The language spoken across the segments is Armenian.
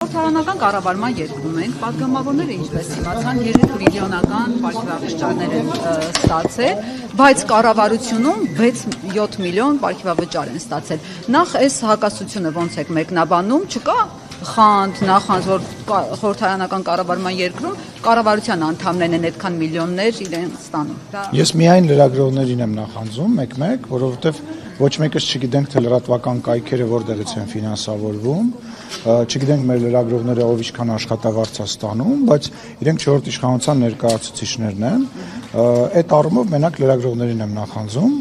Խորհրդարանական կառավարման երկրում ենք, պատգամավորները ինչպես իմացան 3 տրիլիոնական պարգևավճարներ են ստացել, բայց կառավարությունում 6-7 միլիոն պարգևավճար են ստացել։ Նախ այս հակասությունը ոնց եք մեկնաբանում, չկա խանդ, նախանձ, որ խորհրդարանական կառավարման երկրում կառավարության անդամներն են այդքան միլիոններ իրեն ստանում։ Ես միայն լրագրողներին եմ նախանձում, մեկ-մեկ, որովհետև ոչ մեկս չգիտենք, թե լրատվական կայքերը որտեղից են ֆինանսավորվում, չգիտենք մեր լրագրողները ով ինչքան աշխատավարձ է ստանում, բայց իրենք 4-րդ իշխանության ներկայացուցիչներն են, այդ առումով մենակ լրագրողներին եմ նախանձում,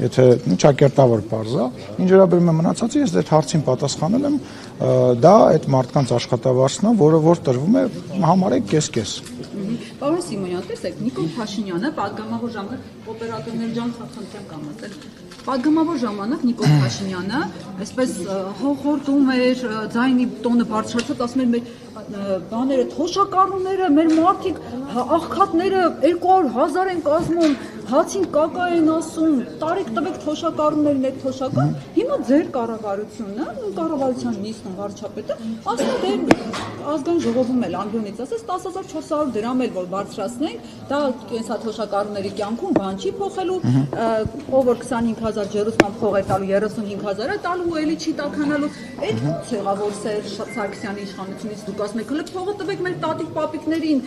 եթե ճակերտավոր պարզ է, ինչ վերաբերում է մնացածի, ես այդ հարցին պատասխանել եմ, դա այդ մարդկանց աշխատավարձն է, որը որ տրվում է համարեք կես-կես։ Պարոն Սիմոնյան, տեսեք, Նիկոլ Փաշինյանը պատգամավոր ժամանակ օպերատորներ ջան խնդրեմ կամացել։ Պատգամավոր ժամանակ Նիկոլ Փաշինյանը այսպես հոխորտում էր, ձայնի տոնը բարձրացած, ասում էր մեր բաները, թոշակառուները, մեր մարդիկ աղքատները 200,000 են կազմում, հացին կակա են ասում, տարեք տվեք թոշակառուներին այդ թոշակը, հիմա ձեր կառավարությունը, կառավարության նիստն վարչապետը, ասում է ազգային ժողովում էլ ամբյոնից ասես 10,400 դրամ էլ որ բարձրացնենք, դա կենսա թոշակառուների կյանքում բան չի փոխելու, ով որ 25,000 ջերուսման փող է տալու, 35,000 է տալու, էլի չի տաքանալու, այդ ո՞նց եղավ որ Սերժ Սարգսյանի իշխանությունից դուք ասում եք, հələ փողը տվեք մեր տատիկ պապիկներին,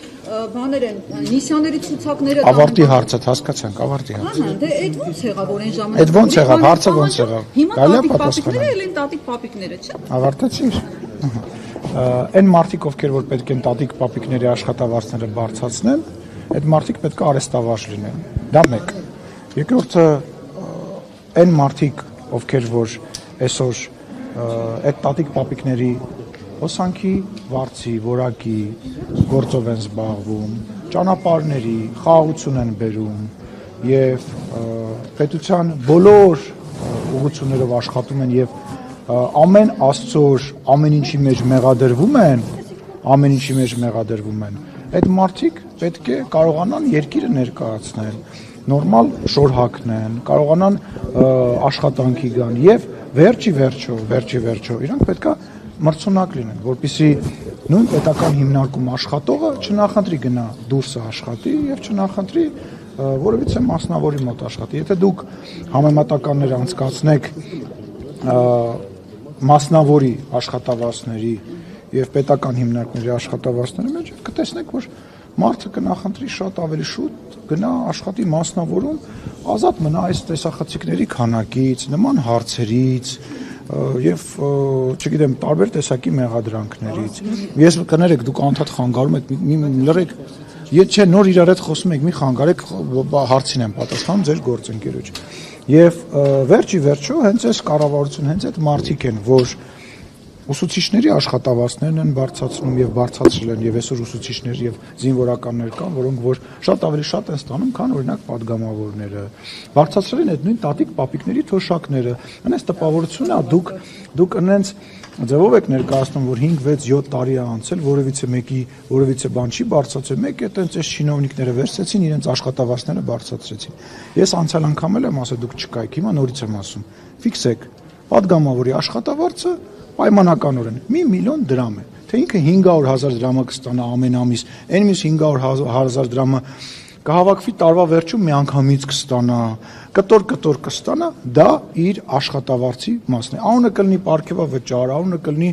բաներ են, նիսյաների ցուցակները ավարտի հարցը հասկացանք, ավարտի հարցը։ Դե այդ ո՞նց եղավ որ այն ժամանակ։ Այդ ո՞նց եղավ, հարցը ո՞նց եղավ։ Հիմա տատիկ պապիկները էլ են տատիկ պապիկները, չէ՞։ Ավարտեցիր։ Այն մարդիկ, ովքեր որ պետք են տատիկ պապիկների աշխատավարձները բարձրացնեն, այդ մարդիկ պետք է արեստավարժ լինեն։ Դա մեկ։ Երկրորդը այն մարդիկ, ովքեր որ այսօր այդ տատիկ պապիկների հոսանքի վարձի, որակի գործով են զբաղվում, ճանապարհների խաղաղություն են բերում եւ պետության բոլոր ուղղություններով աշխատում են եւ ամեն աստծոր ամեն ինչի մեջ մեղադրվում են, այդ մարդիկ պետք է կարողանան երկիրը ներկայացնել, նորմալ շոր հագնեն, կարողանան աշխատանքի գան եւ վերջի վերջո իրանք պետքա մրցունակ լինեն, որպեսզի նույն պետական հիմնարկում աշխատողը չնախընտրի գնա դուրս աշխատի եւ չնախընտրի որևիցե մասնավորի մոտ աշխատի։ Եթե դուք համեմատականներ անցկացնեք մասնավորի աշխատավարձների եւ պետական հիմնարկների աշխատավարձների մեջ, կտեսնեք, որ մարդը կնախընտրի շատ ավելի շուտ գնա աշխատի մասնավորում, ազատ մնա այս տեսախցիկների քանակից, նման հարցերից եւ չգիտեմ տարբեր տեսակի մեղադրանքներից։ Ես կներեք դուք անդադ խանգարում եք, լրեք, եթե նոր իրար հետ խոսում եք, մի խանգարեք, հարցին եմ պատասխանում ձեր գործընկերոջ։ Եվ վերջի վերջո հենց այս կառավարությունը, հենց այդ մարդիկ են, որ ուսուցիչների աշխատավարձներն են բարձրացնում եւ բարձրացրել են եւ այսօր ուսուցիչներ եւ զինվորականներ կան, որոնք որ շատ ավելի շատ են ստանում, քան օրինակ падգամավորները։ Բարձրացրել են այդ նույն տատիկ պապիկների թոշակները։ Այնպես տպավորություն է, դուք այնց ձևով եք ներկայացնում, որ 5-6-7 տարի է անցել, որևիցե բան չի բարձրացել, մեկ է այտենց այս չինովնիկները վերցրեցին, իրենց աշխատավարձները բարձրացրեցին։ Ես անցյալ անգամ էլ եմ ասել, դուք չկայք, հիմա նորից եմ ասում։ Ֆիքսեք, падգամավորի աշխատավարձը պայմանականորեն 1 միլիոն դրամ է, թե ինքը 500,000 դրամը կստանա ամեն ամիս, այն մյուս 500,000 դրամը կհավաքվի տարվա վերջում միանգամից կստանա, կտոր կստանա, դա իր աշխատավարձի մասն է։ Անունը կլինի պարգևավճար, անունը կլինի,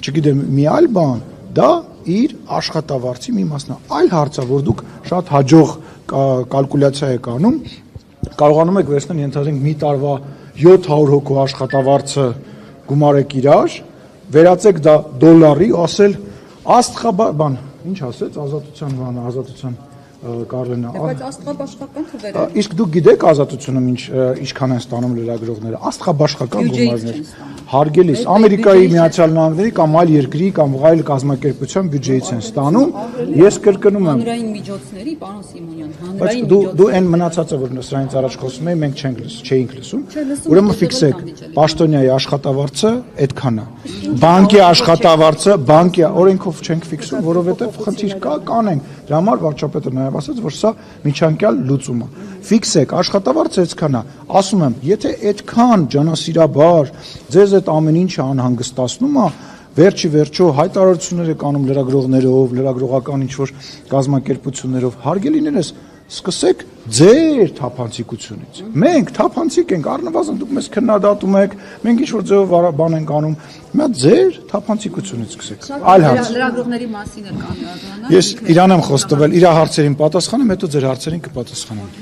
չգիտեմ, մի այլ բան, դա իր աշխատավարձի մի մասն է։ Այլ հարց է, որ դուք շատ հաջող կալկուլյացիա եք անում, կարողանում եք վերցնել, ենթադրենք մի տարվա 700 հոգու աշխատավարձը գումարեք իրար, վերածեք դա դոլարի, ասել աստղաբան, ինչ ասեց, ազատության Կարլենա։ Բայց աստղաբաշխական թվերը։ Իսկ դուք գիտեք ազատությունը ինչքան են ստանում լրագրողները, աստղաբաշխական գումարներ։ Հարգելիս, Ամերիկայի Միացյալ Նահանգների կամ այլ երկրի կամ այլ կազմակերպության բյուջեից են ստանում։ Ես կրկնում եմ։ Հանրային միջոցների, պարոն Սիմոնյան, հանրային միջոցների։ Դու այն մնացածը, որ սրանից առաջ խոսում էի, մենք չէինք լսում։ Ուրեմն ֆիքսեք, պաշտոնյայի աշխատավարձը այդքան է։ Բանկի աշխատավարձը, օրենքով չենք ֆիքսում, որովհետև խնդիր կա, կանենք։ Դրա համար վարչապետը նաև ասաց, որ սա միջանկյալ լուծում է։ Ֆիքսեք, աշխատավարձը այդքան է։ Ասում եմ, եթե այդքան ջանասիրաբար ձեզ այդ ամեն ինչը անհանգստացնում է, վերջի վերջո հայտարարություններ եք անում լրագրողներով, լրագրողական ինչ-որ կազմակերպություններով, հարգելիներս, սկսեք ձեր թափանցիկությունից։ Մենք թափանցիկ ենք, առնվազն դուք մեզ քննադատում եք, մենք ինչ-որ ձևով բան ենք անում, հիմա ձեր թափանցիկությունից սկսեք։ Այլ հարց։ Լրագրողների մասին էլ կան։ Ես իրան եմ խոս տվել, իր հարցերին պատասխանեմ, հետո ձեր հարցերին կպատասխանեմ։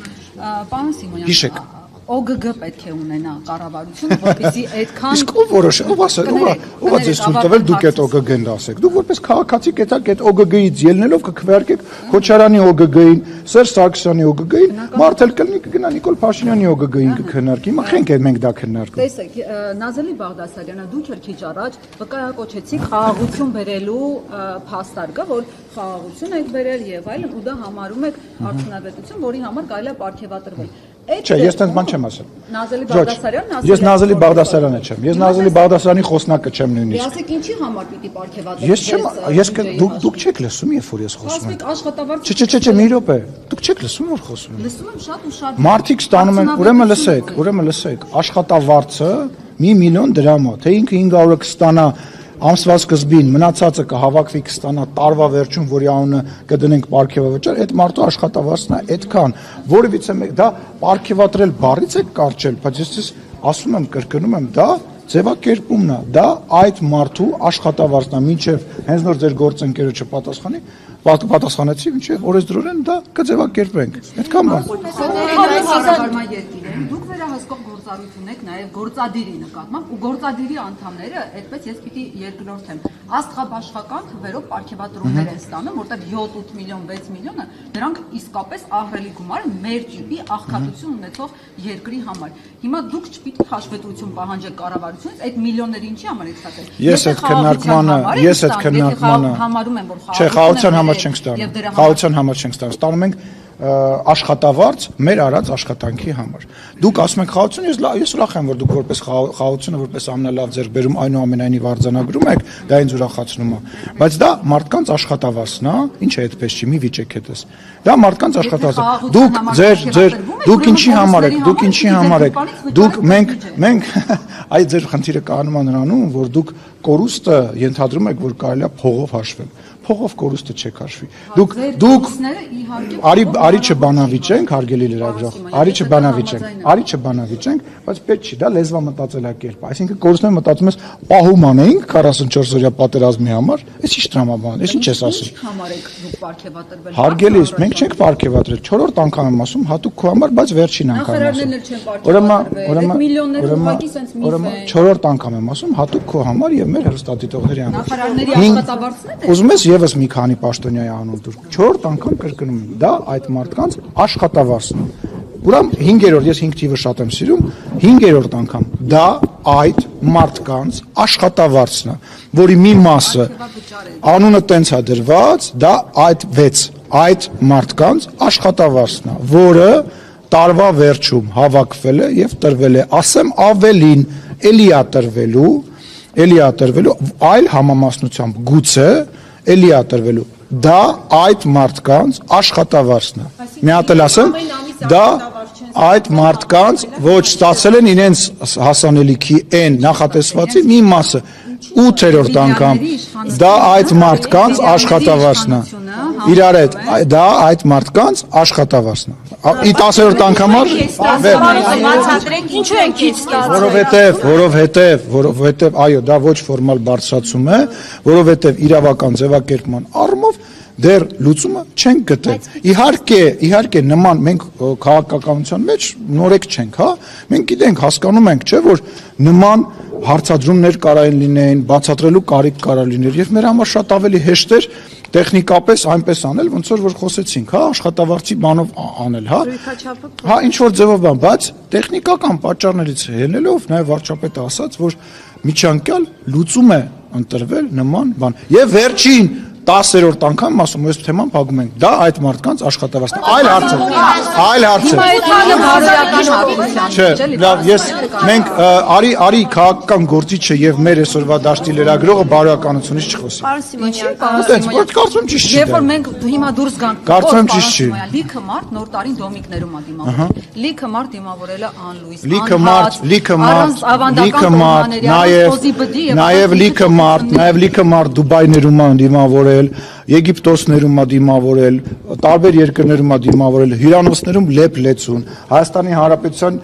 Պարոն Սիմոնյան, Հիշեք։ ՕԳԳ պետք է ունենա կառավարությունը, որպեսզի այդքան Իսկ ով որոշ, ով ասել, ով է ձեզ ցույց տվել դուք այդ ՕԳԳ-ն դասեք։ Դուք որպես քաղաքացի կետակ այդ ՕԳԳ-ից ելնելով կքվեարկեք Քոչարյանի ՕԳԳ-ին, Սերժ Սարգսյանի ՕԳԳ-ին, մարդ էլ կլինի կգնա Նիկոլ Փաշինյանի ՕԳԳ-ին կքննարկի։ Հիմա խենք է մենք դա քննարկում։ Տեսեք, Նազելի Բաղդասարյանը դուք էլ քիչ առաջ վկայակոչեցիք խաղաղություն բերելու փաստարկը, որ խաղաղություն եք բերել եւ այլն, ու դա համարում եք արդյունավետություն, որի համար կարելի է պարգևատրվել։ Չէ, ես տենց բան չեմ ասել։ Նազելի Բաղդասարյանն Ես Նազելի Բաղդասարյանը չեմ։ Ես Նազելի Բաղդասարյանի խոսնակը չեմ նույնիսկ։ Ասեք ինչի համար պիտի պարգևատրվի։ Ես չեմ, ես դուք չեք լսում, երբ որ ես խոսում եմ։ Ասեք աշխատավարձ։ Չէ, մի րոպե։ Դուք չեք լսում, որ խոսում եմ։ Լսում եմ շատ ու շատ։ Մարդիկ ստանում են, ուրեմն լսեք, աշխատավարձը 1 միլիոն դրամ է, թե ինքը 500-ը կստանա ամսվա սկզբին, մնացածը կհավաքվի կստանա տարվա վերջում, որի անունը կդնենք պարգևավճար, այդ մարդու աշխատավարձն է այդքան, որևիցե մեկ դա պարգևատրել բառից է կարճել, բայց ես ասում եմ, կրկնում եմ, դա ձևակերպումն է, դա այդ մարդու աշխատավարձն է, մինչև հենց նոր ձեր գործընկերոջը պատասխանեցի, մինչև օրեսդրորեն դա կձևակերպենք, այդքան բան։ Դուք վերահսկող գործառույթ ունեք նաև գործադիրի նկատմամբ ու գործադիրի անդամները, այդպես ես պիտի երկրորդեմ, աստղաբաշխական թվերով պարգևատրումներ են ստանում, որտեղ 7-8 միլիոն, 6 միլիոնը դրանք իսկապես ահռելի գումար են մեր ջիպի աղքատություն ունեցող երկրի համար։ Հիմա դուք չպիտի հաշվետվություն պահանջեք կառավարությունից, այդ միլիոնները ինչի համար եք ստացել։ Ես այդ քննարկմանը համարում եմ, որ չէ, խաղաղության համար չենք ստանում։ Խաղաղության համար չենք ստանում։ Ստանում ենք աշխատավարձ մեր արած աշխատանքի համար։ Դուք ասում եք խաղաղություն, ես ուրախ եմ, որ դուք որպես խաղաղությունը որպես ամենալավ ձեռքբերում այնուամենայնիվ արձանագրում եք, դա ինձ ուրախացնում է։ Բայց դա մարդկանց աշխատավարձն է, ինչ է այդպես չի, մի վիճեք հետս։ Դա մարդկանց աշխատավարձ։ Դուք ինչի համար եք, դուք մենք այդ ձեր խնդիրը կանում է նրանում, որ դուք կորուստը ենթադրում եք, որ կարելի է փողով հաշվել։ Փողով կորուստը չեք հաշվի։ Դուք արի չբանավիճենք, հարգելի լրագրող, արի չբանավիճենք, բայց պետք չի, դա լեզվամտածելակերպ է։ Այսինքն կորուստները մտածում ես պահում անենք 44 օրյա պատերազմի համար, այս ինչ տրամաբան, այս ինչ ես ասում։ Համար եք դուք պարգևատրվել։ Հարգելիս, մենք չենք պարգևատրել, 4-րդ անգամ եմ ասում, հատուկ քո համար, բայց վերջին անգամ եմ ասում։ Ուրեմն 4-րդ անգամ եմ ասում, հատուկ քո համար եւ մեր հեռուստադիտողների համար։ Նախարարների աշխատավարձն է։ Ուզում ես եւս մի քանի պաշտոնյայի անուն դուր։ 4-րդ անգամ կրկնում եմ, դա այդ մարդկանց աշխատավարձն է։ Ուրեմն 5-րդ, ես 5 թիվը շատ եմ սիրում, 5-րդ անգամ դա այդ մարդկանց աշխատավարձն է, որի մի մասը անունը տենց է դրված, դա այդ մարդկանց աշխատավարձն է, որը տարվա վերջում հավաքվել է եւ տրվել է, ասեմ ավելին, էլի է տրվելու, այլ համամասնությամբ գուցե էլի է տրվելու, դա այդ մարդկանց աշխատավարձն է։ Մի հատ էլ ասեմ, դա այդ մարդկանց ոչ ստացել են իրենց հասանելիքի այն նախատեսվածի մի մասը 8-րդ անգամ դա այդ մարդկանց աշխատավարձն է։ Իրար հետ դա այդ մարդկանց աշխատավարձն է։ Ի 10-րդ անգամ բացատրեք ինչու են քիչ ստացել։ Որովհետև այո, դա ոչ ֆորմալ բարձրացում է, որովհետև իրավական ձևակերպման առումով դեռ լուծումը չենք գտել։ Իհարկե նման մենք քաղաքականության մեջ նորեկ չենք, հա։ Մենք գիտենք, հասկանում ենք, չէ, որ նման հարցադրումներ կարային լինեն, բացատրելու կարիք կարող լիներ եւ մեր համար շատ ավելի հեշտ էր տեխնիկապես այնպես անել, ոնց որ խոսեցինք, հա, աշխատավարձի բանով անել, հա։ Հա, ինչ որ ձևով բան, բայց տեխնիկական պատճառներից ելնելով նաեւ վարչապետը ասաց, որ միջանկյալ լուծում է ընտրվել նման բան։ Եվ վերջին 10-րդ անգամ ասում ես թեման փակում ենք։ Դա այդ մարդկանց աշխատավարձն է։ Այլ հարց է։ Այլ հարց է։ Չէ, լավ, մենք արի քաղաքական գործիչը եւ մեր այսօրվա դաշտի լրագրողը բարոյականությունից չխոսի։ Այդպես ոչ կարծում ճիշտ չի։ Երբ որ մենք հիմա դուրս գանք, Կարծում ճիշտ չի։ լիքը մարդ նոր տարին դոմիկներում է դիմավորել։ Լիքը մարդ դիմավորել է անլույս, նաև լիքը մարդ Դուբայներում է դիմավորել, Եգիպտոսներում է դիմավորել, տարբեր երկրներում է դիմավորել, հյուրանոցներում լեփ-լեցուն, Հայաստանի Հանրապետության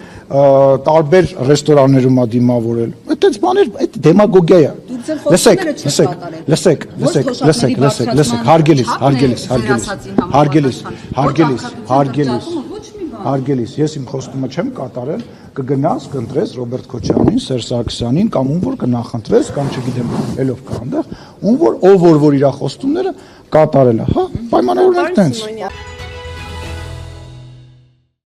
տարբեր ռեստորաններում է դիմավորել։ Այդտենց բաներ, այդ դեմագոգիա է։ Հարգելիս, ես իմ խոստումը չեմ կատարել, կգնաս, կընտրես Ռոբերտ Քոչարյանին, Սերժ Սարգսյանին կամ ում որ կնախընտրես, կամ չգիտեմ, ելով կա այնտեղ, ում որ իր խոստումները կատարել է, հա, պայմանավորվենք տենց։